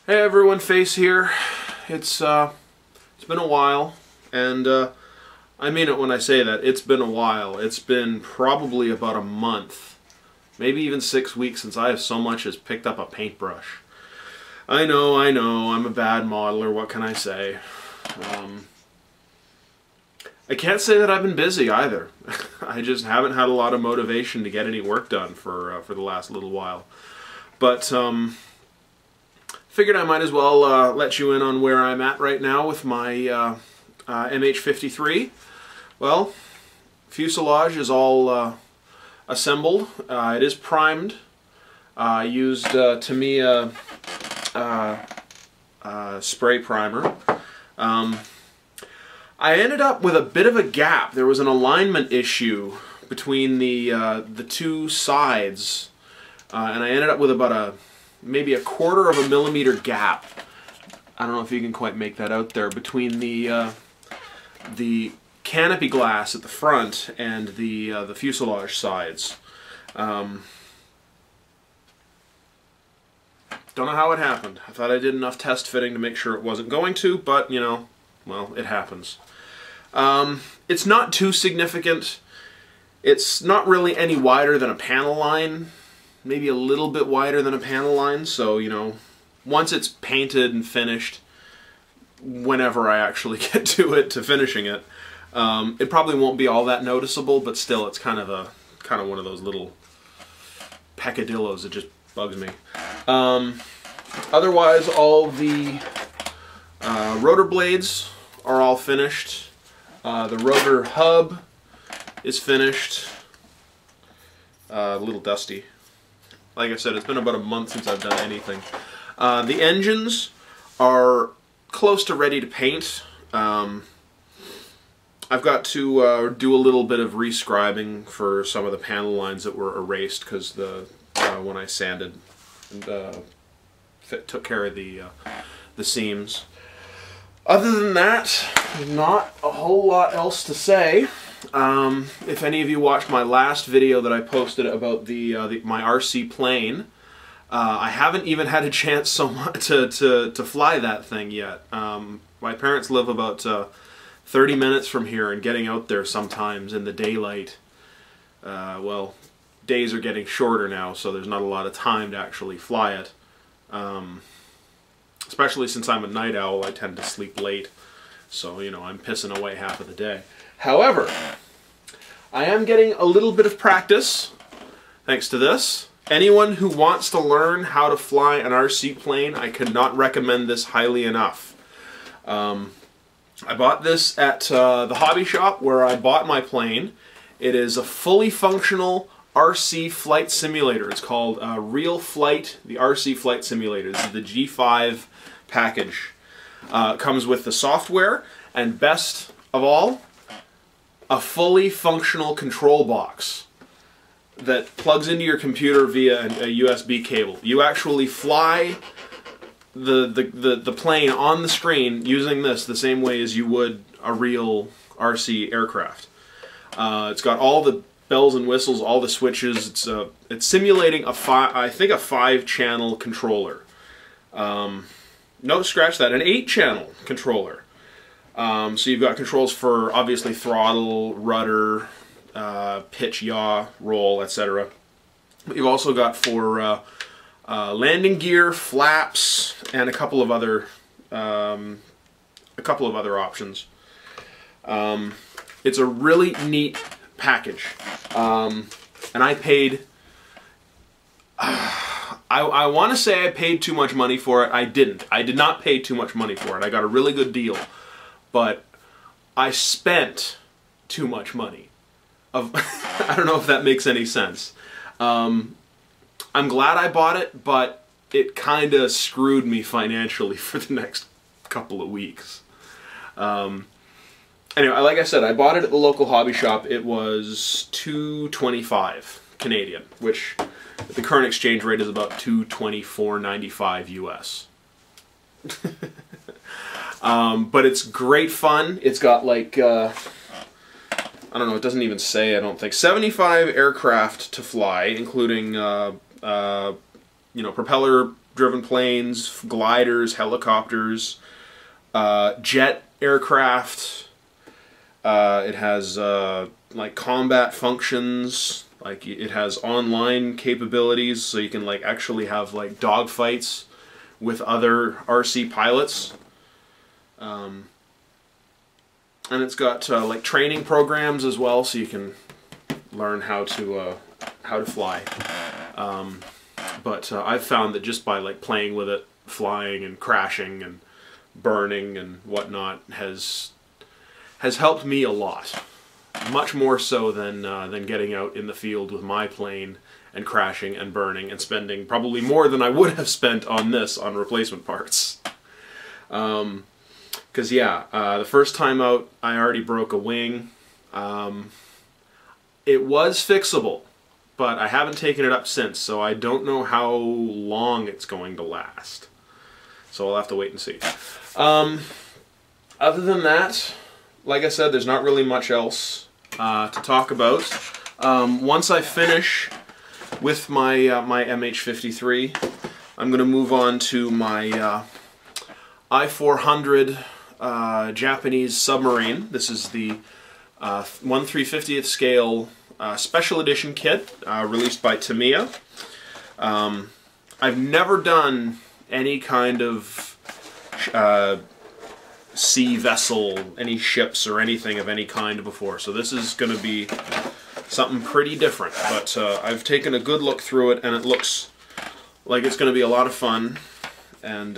Hey everyone, Face here. It's been a while, and I mean it when I say that. It's been a while. It's been probably about a month, maybe even 6 weeks since I have so much as picked up a paintbrush. I know, I'm a bad modeler, what can I say? I can't say that I've been busy either. I just haven't had a lot of motivation to get any work done for the last little while. But figured I might as well let you in on where I'm at right now with my MH53. Well, fuselage is all assembled. It is primed. I used Tamiya spray primer. I ended up with a bit of a gap. There was an alignment issue between the two sides, and I ended up with about maybe 1/4 of a millimeter gap. I don't know if you can quite make that out there between the canopy glass at the front and the fuselage sides. Don't know how it happened. I thought I did enough test fitting to make sure it wasn't going to, but you know, well, it happens. It's not too significant. It's not really any wider than a panel line. Maybe a little bit wider than a panel line, so you know, once it's painted and finished, whenever I actually get to finishing it, it probably won't be all that noticeable, but still it's kind of one of those little peccadillos that just bugs me. Otherwise, all the rotor blades are all finished. The rotor hub is finished. A little dusty. Like I said, it's been about a month since I've done anything. The engines are close to ready to paint. I've got to do a little bit of rescribing for some of the panel lines that were erased because when I sanded and took care of the seams. Other than that, not a whole lot else to say. If any of you watched my last video that I posted about my RC plane, I haven't even had a chance so much to fly that thing yet. My parents live about 30 minutes from here, and getting out there sometimes in the daylight, well, days are getting shorter now, so there's not a lot of time to actually fly it. Especially since I'm a night owl, I tend to sleep late, so you know, I'm pissing away half of the day. However, I am getting a little bit of practice thanks to this. Anyone who wants to learn how to fly an RC plane, I cannot recommend this highly enough. I bought this at the hobby shop where I bought my plane. It is a fully functional RC flight simulator. It's called Real Flight, the RC Flight Simulator. This is the G5 package. It comes with the software, and best of all, a fully functional control box that plugs into your computer via a USB cable. You actually fly the plane on the screen using this the same way as you would a real RC aircraft. It's got all the bells and whistles, all the switches. It's simulating I think a 5-channel controller. No, scratch that, an 8-channel controller. So you've got controls for obviously throttle, rudder, pitch, yaw, roll, etc. But you've also got for landing gear, flaps, and a couple of other options. It's a really neat package, and I paid. I want to say I paid too much money for it. I didn't. I did not pay too much money for it. I got a really good deal. But I spent too much money. I don't know if that makes any sense. I'm glad I bought it, but it kind of screwed me financially for the next couple of weeks. Anyway, like I said, I bought it at the local hobby shop. It was $225 Canadian, which at the current exchange rate is about $224.95 US. But it's great fun. It's got like, I don't know, it doesn't even say, I don't think, 75 aircraft to fly, including you know, propeller driven planes, gliders, helicopters, jet aircraft. It has like combat functions. Like it has online capabilities, so you can like actually have like dogfights with other RC pilots. And it's got like training programs as well, so you can learn how to fly. But I've found that just by like playing with it, flying and crashing and burning and whatnot has helped me a lot. Much more so than getting out in the field with my plane and crashing and burning and spending probably more than I would have spent on this on replacement parts. Because yeah, the first time out I already broke a wing. It was fixable, but I haven't taken it up since, so I don't know how long it's going to last. So I'll have to wait and see. Other than that, like I said, there's not really much else to talk about. Once I finish with my my MH-53, I'm going to move on to my I-400 Japanese submarine. This is the 1/350th scale special edition kit released by Tamiya. I've never done any kind of sea vessel, any ships or anything of any kind before, so this is going to be something pretty different, but I've taken a good look through it and it looks like it's going to be a lot of fun and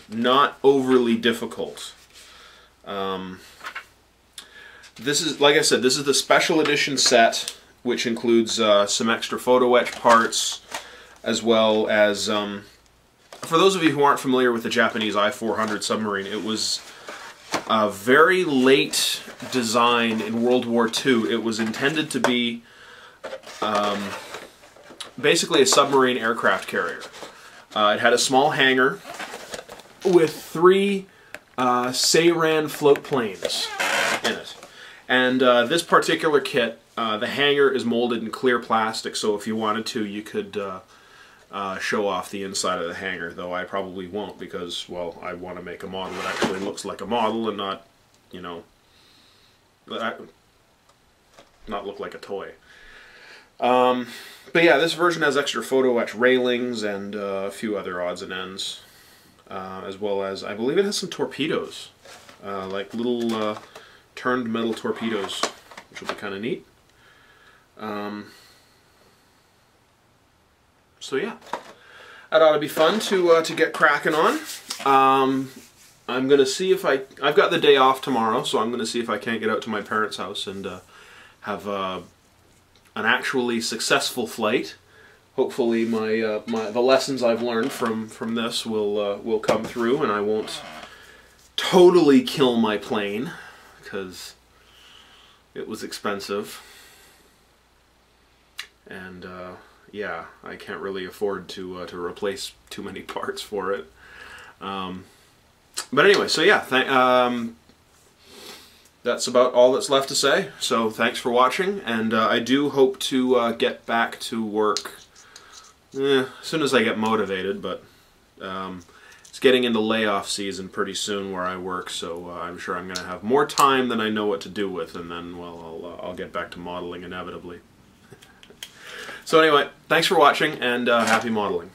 not overly difficult. This is, like I said, this is the special edition set, which includes some extra photo etch parts, as well as, for those of you who aren't familiar with the Japanese I-400 submarine, it was a very late design in World War II. It was intended to be basically a submarine aircraft carrier. It had a small hangar with 3 Seiran float planes in it. And this particular kit, the hangar is molded in clear plastic, so if you wanted to, you could show off the inside of the hangar, though I probably won't because, well, I want to make a model that actually looks like a model and not, you know, not look like a toy. But yeah, this version has extra photo etch railings and a few other odds and ends, as well as, I believe it has some torpedoes, like little turned metal torpedoes, which will be kind of neat. So yeah, that ought to be fun to get cracking on. I'm gonna see if I've got the day off tomorrow, so I'm gonna see if I can't get out to my parents' house and have an actually successful flight. Hopefully, the lessons I've learned from this will come through, and I won't totally kill my plane because it was expensive, and yeah, I can't really afford to replace too many parts for it. But anyway, so yeah, that's about all that's left to say. So thanks for watching, and I do hope to get back to work as soon as I get motivated, but it's getting into layoff season pretty soon where I work, so I'm sure I'm going to have more time than I know what to do with, and then, well, I'll get back to modeling inevitably. So anyway, thanks for watching, and happy modeling.